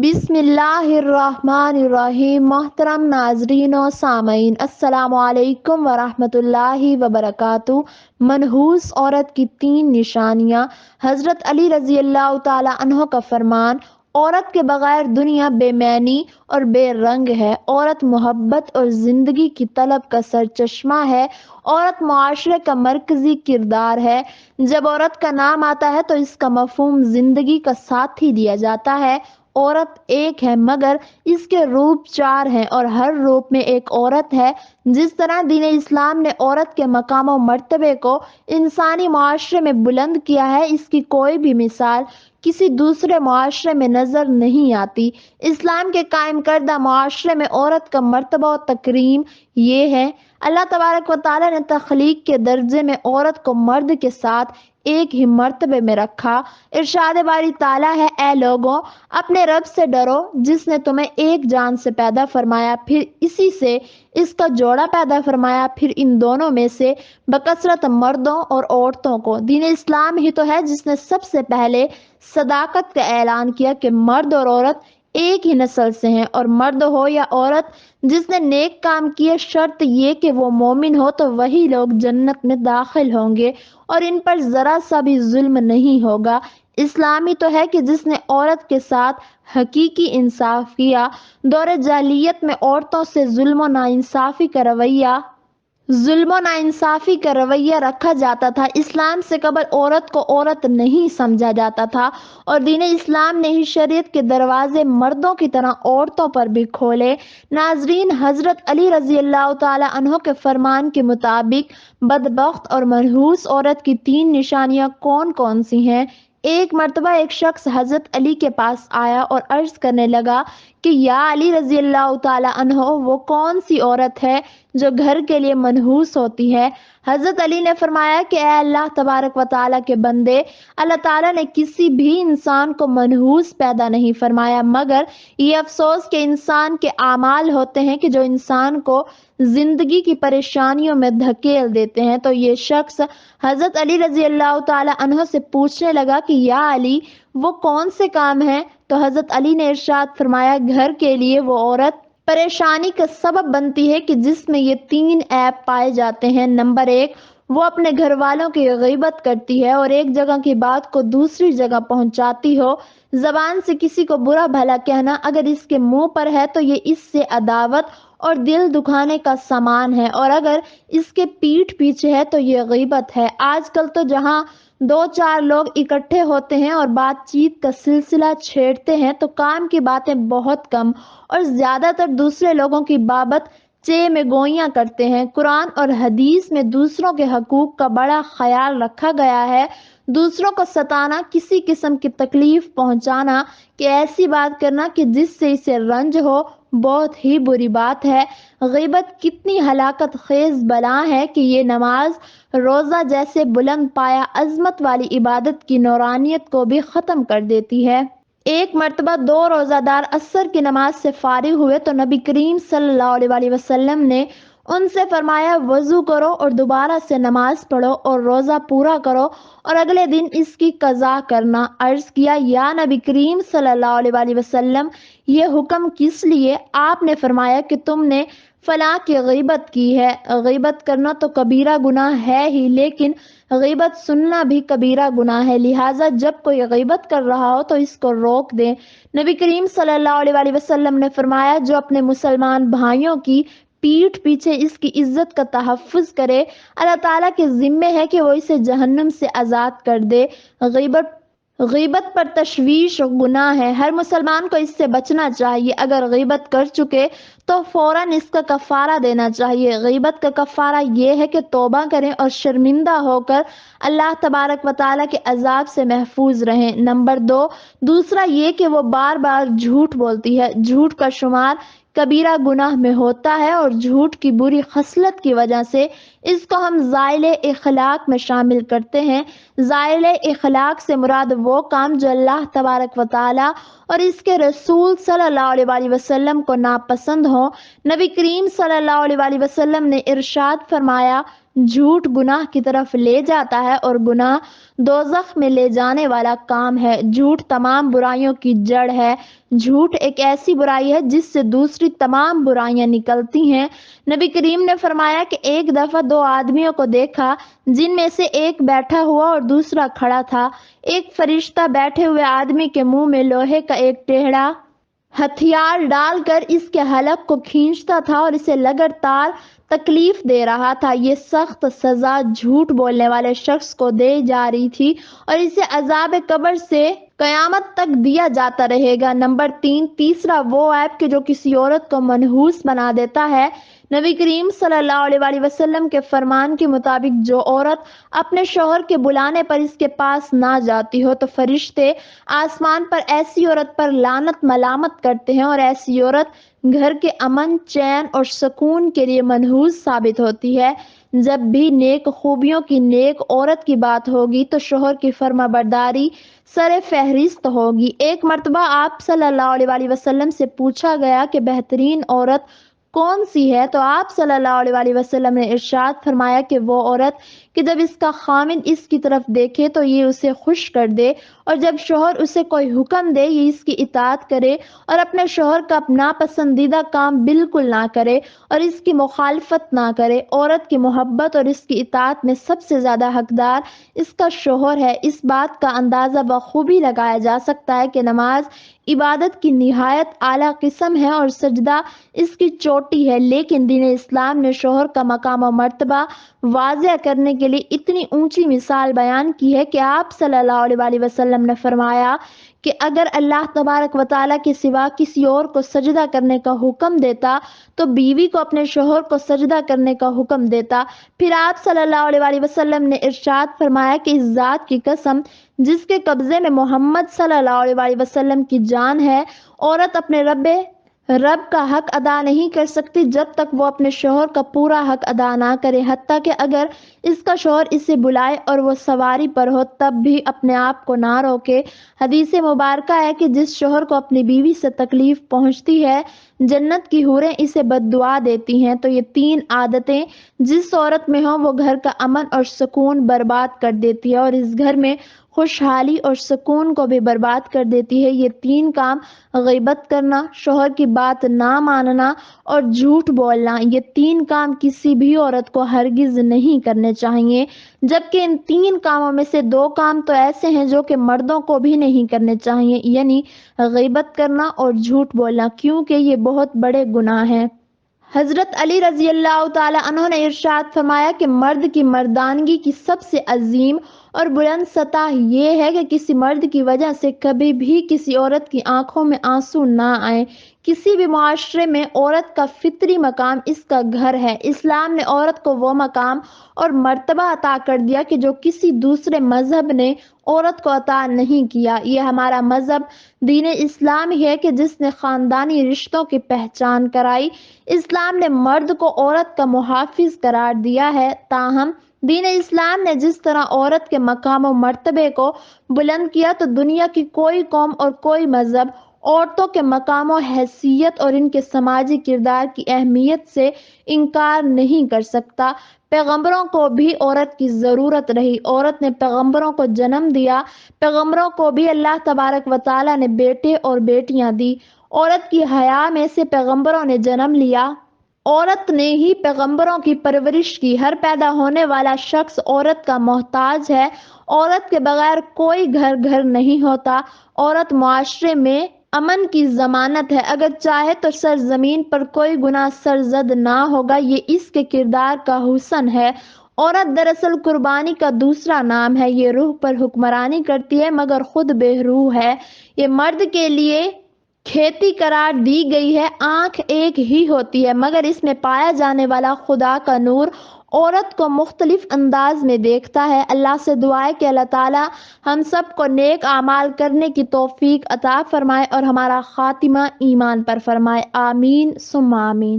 بسم اللہ الرحمن الرحیم۔ محترم ناظرین و سامعین، السلام علیکم ورحمۃ اللہ وبرکاتہ۔ منحوس عورت کی 3 نشانیاں۔ حضرت علی رضی اللہ تعالی عنہ کا فرمان: عورت کے بغیر دنیا بے معنی اور بے رنگ ہے۔ عورت محبت اور زندگی کی طلب کا سرچشمہ ہے۔ عورت معاشرے کا مرکزی کردار ہے۔ جب عورت کا نام آتا ہے تو اس کا مفہوم زندگی کا ساتھی دیا جاتا ہے۔ عورت ایک ہے مگر اس کے روپ 4 ہیں اور ہر روپ میں ایک عورت ہے۔ جس طرح دین اسلام نے عورت کے مقام و مرتبے کو انسانی معاشرے میں بلند کیا ہے، اس کی کوئی بھی مثال کسی دوسرے معاشرے میں نظر نہیں آتی۔ اسلام کے قائم کردہ معاشرے میں عورت کا مرتبہ و تکریم یہ ہے: اللہ تبارک و تعالیٰ نے تخلیق کے درجے میں عورت کو مرد کے ساتھ ایک ہی مرتبے میں رکھا۔ ارشاد باری تعالیٰ ہے: اے لوگوں، اپنے رب سے ڈرو جس نے تمہیں ایک جان سے پیدا فرمایا، پھر اسی سے اس کا جوڑا پیدا فرمایا، پھر ان دونوں میں سے بکثرت مردوں اور عورتوں کو۔ دین اسلام ہی تو ہے جس نے سب سے پہلے صداقت کا اعلان کیا کہ مرد اور عورت ایک ہی نسل سے ہیں، اور مرد ہو یا عورت جس نے نیک کام کیے، شرط یہ کہ وہ مومن ہو تو وہی لوگ جنت میں داخل ہوں گے اور ان پر ذرا سا بھی ظلم نہیں ہوگا۔ اسلامی تو ہے کہ جس نے عورت کے ساتھ حقیقی انصاف کیا۔ دور جاہلیت میں عورتوں سے ظلم و ناانصافی کا رویہ رکھا جاتا تھا۔ اسلام سے قبل عورت کو عورت نہیں سمجھا جاتا تھا، اور دین اسلام نے ہی شریعت کے دروازے مردوں کی طرح عورتوں پر بھی کھولے۔ ناظرین، حضرت علی رضی اللہ تعالی عنہ کے فرمان کے مطابق بدبخت اور منحوس عورت کی 3 نشانیاں کون کون سی ہیں؟ ایک مرتبہ ایک شخص حضرت علی کے پاس آیا اور عرض کرنے لگا کہ یا علی رضی اللہ تعالی عنہ، وہ کون سی عورت ہے جو گھر کے لیے منحوس ہوتی ہے؟ حضرت علی نے فرمایا کہ اے اللہ تبارک و تعالیٰ کے بندے، اللہ تعالیٰ نے کسی بھی انسان کو منحوس پیدا نہیں فرمایا، مگر یہ افسوس کہ انسان کے اعمال ہوتے ہیں کہ جو انسان کو زندگی کی پریشانیوں میں دھکیل دیتے ہیں۔ تو یہ شخص حضرت علی رضی اللہ تعالی عنہ سے پوچھنے لگا کہ یا علی، وہ کون سے کام ہیں؟ تو حضرت علی نے ارشاد فرمایا: گھر کے لیے وہ عورت پریشانی کا سبب بنتی ہے کہ جس میں یہ 3 عیب پائے جاتے ہیں۔ نمبر 1، وہ اپنے گھر والوں کی غیبت کرتی ہے اور ایک جگہ کی بات کو دوسری جگہ پہنچاتی ہو۔ زبان سے کسی کو برا بھلا کہنا اگر اس کے منہ پر ہے تو یہ اس سے عداوت اور دل دکھانے کا سامان ہے، اور اگر اس کے پیٹھ پیچھے ہے تو یہ غیبت ہے۔ آج کل تو جہاں 2-4 لوگ اکٹھے ہوتے ہیں اور بات چیت کا سلسلہ چھیڑتے ہیں تو کام کی باتیں بہت کم اور زیادہ تر دوسرے لوگوں کی بابت چے میں گوئیاں کرتے ہیں۔ قرآن اور حدیث میں دوسروں کے حقوق کا بڑا خیال رکھا گیا ہے۔ دوسروں کو ستانا، کسی قسم کی تکلیف پہنچانا، کہ ایسی بات کرنا کہ جس سے اسے رنج ہو، بہت ہی بری بات ہے۔ غیبت کتنی ہلاکت خیز بلا ہے کہ یہ نماز روزہ جیسے بلند پایا عظمت والی عبادت کی نورانیت کو بھی ختم کر دیتی ہے۔ ایک مرتبہ 2 روزہ دار عصر کی نماز سے فارغ ہوئے تو نبی کریم صلی اللہ علیہ وسلم نے ان سے فرمایا: وضو کرو اور دوبارہ سے نماز پڑھو اور روزہ پورا کرو اور اگلے دن اس کی قضا کرنا۔ عرض کیا: یا نبی کریم صلی اللہ علیہ وسلم، یہ حکم کس لیے؟ آپ نے فرمایا کہ تم نے فلاں کی غیبت کی ہے۔ غیبت کرنا تو کبیرہ گناہ ہے ہی، لیکن غیبت سننا بھی کبیرہ گناہ ہے، لہٰذا جب کوئی غیبت کر رہا ہو تو اس کو روک دیں۔ نبی کریم صلی اللہ علیہ وسلم نے فرمایا: جو اپنے مسلمان بھائیوں کی پیٹھ پیچھے اس کی عزت کا تحفظ کرے، اللہ تعالیٰ کے ذمے ہے کہ وہ اسے جہنم سے آزاد کر دے۔ غیبت پر تشویش گناہ ہے، ہر مسلمان کو اس سے بچنا چاہیے۔ اگر غیبت کر چکے تو فوراً اس کا کفارہ دینا چاہیے۔ غیبت کا کفارہ یہ ہے کہ توبہ کریں اور شرمندہ ہو کر اللہ تبارک و تعالیٰ کے عذاب سے محفوظ رہیں۔ نمبر 2، دوسرا یہ کہ وہ بار بار جھوٹ بولتی ہے۔ جھوٹ کا شمار کبیرہ گناہ میں ہوتا ہے اور جھوٹ کی بری خصلت کی وجہ سے اس کو ہم زائل اخلاق میں شامل کرتے ہیں۔ زائل اخلاق سے مراد وہ کام جو اللہ تبارک و تعالیٰ اور اس کے رسول صلی اللہ علیہ وآلہ وسلم کو ناپسند ہوں۔ نبی کریم صلی اللہ علیہ وآلہ وسلم نے ارشاد فرمایا، جھوٹ گناہ کی طرف لے جاتا ہے اور گناہ دوزخ میں لے جانے والا کام ہے۔ جھوٹ تمام برائیوں کی جڑ ہے۔ جھوٹ ایک ایسی برائی ہے جس سے دوسری تمام برائیاں نکلتی ہیں۔ نبی کریم نے فرمایا کہ ایک دفعہ دو آدمیوں کو دیکھا جن میں سے ایک بیٹھا ہوا اور دوسرا کھڑا تھا۔ ایک فرشتہ بیٹھے ہوئے آدمی کے منہ میں لوہے کا ایک ٹیڑھا ہتھیار ڈال کر اس کے حلق کو کھینچتا تھا اور اسے لگاتار تکلیف دے رہا تھا۔ یہ سخت سزا جھوٹ بولنے والے شخص کو دی جا رہی تھی اور اسے عذاب قبر سے قیامت تک دیا جاتا رہے گا۔ نمبر 3، تیسرا وہ عیب کہ جو کسی عورت کو منحوس بنا دیتا ہے۔ نبی کریم صلی اللہ علیہ وآلہ وسلم کے فرمان کے مطابق جو عورت اپنے شوہر کے بلانے پر اس کے پاس نہ جاتی ہو تو فرشتے آسمان پر ایسی عورت پر لعنت ملامت کرتے ہیں اور ایسی عورت گھر کے امن، چین اور سکون کے لیے منحوس ثابت ہوتی ہے۔ جب بھی نیک خوبیوں کی نیک عورت کی بات ہوگی تو شوہر کی فرما برداری سر فہرست ہوگی۔ ایک مرتبہ آپ صلی اللہ علیہ وآلہ وسلم سے پوچھا گیا کہ بہترین عورت کون سی ہے، تو آپ صلی اللہ علیہ وآلہ وسلم نے ارشاد فرمایا کہ وہ عورت کہ جب اس کا خامند اس کی طرف دیکھے تو یہ اسے خوش کر دے، اور جب شوہر اسے کوئی حکم دے یہ اس کی اطاعت کرے اور اپنے شوہر کا ناپسندیدہ کام بالکل نہ کرے اور اس کی مخالفت نہ کرے۔ عورت کی محبت اور اس کی اطاعت میں سب سے زیادہ حقدار اس کا شوہر ہے۔ اس بات کا اندازہ بخوبی لگایا جا سکتا ہے کہ نماز عبادت کی نہایت اعلیٰ قسم ہے اور سجدہ اس کی چوٹی ہے، لیکن دین اسلام نے شوہر کا مقام و مرتبہ واضح کرنے کے لیے اتنی اونچی مثال بیان کی ہے کہ آپ صلی اللہ علیہ وآلہ وسلم نے فرمایا کہ اگر اللہ تبارک و تعالیٰ کے سوا کسی اور کو سجدہ کرنے کا حکم دیتا تو بیوی کو اپنے شوہر کو سجدہ کرنے کا حکم دیتا۔ پھر آپ صلی اللہ علیہ وآلہ وسلم نے ارشاد فرمایا کہ اس ذات کی قسم جس کے قبضے میں محمد صلی اللہ علیہ وآلہ وسلم کی جان ہے، عورت اپنے رب کا حق ادا نہیں کر سکتی جب تک وہ اپنے شوہر کا پورا حق ادا نہ کرے، حتیٰ کہ اگر اس کا شوہر اسے بلائے اور وہ سواری پر ہو تب بھی اپنے آپ کو نہ روکے۔ حدیث مبارکہ ہے کہ جس شوہر کو اپنی بیوی سے تکلیف پہنچتی ہے جنت کی حوریں اسے بد دعا دیتی ہیں۔ تو یہ 3 عادتیں جس عورت میں ہوں وہ گھر کا امن اور سکون برباد کر دیتی ہے اور اس گھر میں خوشحالی اور سکون کو بھی برباد کر دیتی ہے۔ یہ 3 کام، غیبت کرنا، شوہر کی بات نہ ماننا اور جھوٹ بولنا، یہ 3 کام کسی بھی عورت کو ہرگز نہیں کرنے چاہیے، جبکہ ان 3 کاموں میں سے 2 کام تو ایسے ہیں جو کہ مردوں کو بھی نہیں کرنے چاہیے، یعنی غیبت کرنا اور جھوٹ بولنا، کیونکہ یہ بہت بڑے گناہ ہیں۔ حضرت علی رضی اللہ تعالی عنہ نے ارشاد فرمایا کہ مرد کی مردانگی کی سب سے عظیم اور بلند سطح یہ ہے کہ کسی مرد کی وجہ سے کبھی بھی کسی عورت کی آنکھوں میں آنسو نہ آئے۔ کسی بھی معاشرے میں عورت کا فطری مقام اس کا گھر ہے۔ اسلام نے عورت کو وہ مقام اور مرتبہ عطا کر دیا کہ جو کسی دوسرے مذہب نے عورت کو عطا نہیں کیا۔ یہ ہمارا مذہب دین اسلام ہی ہے کہ جس نے خاندانی رشتوں کی پہچان کرائی۔ اسلام نے مرد کو عورت کا محافظ قرار دیا ہے، تاہم دین اسلام نے جس طرح عورت کے مقام و مرتبے کو بلند کیا تو دنیا کی کوئی قوم اور کوئی مذہب عورتوں کے مقام و حیثیت اور ان کے سماجی کردار کی اہمیت سے انکار نہیں کر سکتا۔ پیغمبروں کو بھی عورت کی ضرورت رہی، عورت نے پیغمبروں کو جنم دیا، پیغمبروں کو بھی اللہ تبارک و تعالیٰ نے بیٹے اور بیٹیاں دی، عورت کی حیا میں سے پیغمبروں نے جنم لیا، عورت نے ہی پیغمبروں کی پرورش کی۔ ہر پیدا ہونے والا شخص عورت کا محتاج ہے، عورت کے بغیر کوئی گھر نہیں ہوتا۔ عورت معاشرے میں امن کی ضمانت ہے، اگر چاہے تو سرزمین پر کوئی گناہ سرزد نہ ہوگا، یہ اس کے کردار کا حسن ہے۔ عورت دراصل قربانی کا دوسرا نام ہے، یہ روح پر حکمرانی کرتی ہے مگر خود بے روح ہے، یہ مرد کے لیے کھیتی قرار دی گئی ہے۔ آنکھ ایک ہی ہوتی ہے مگر اس میں پایا جانے والا خدا کا نور عورت کو مختلف انداز میں دیکھتا ہے۔ اللہ سے دعا ہے کہ اللہ تعالی ہم سب کو نیک اعمال کرنے کی توفیق عطا فرمائے اور ہمارا خاتمہ ایمان پر فرمائے، آمین ثم آمین۔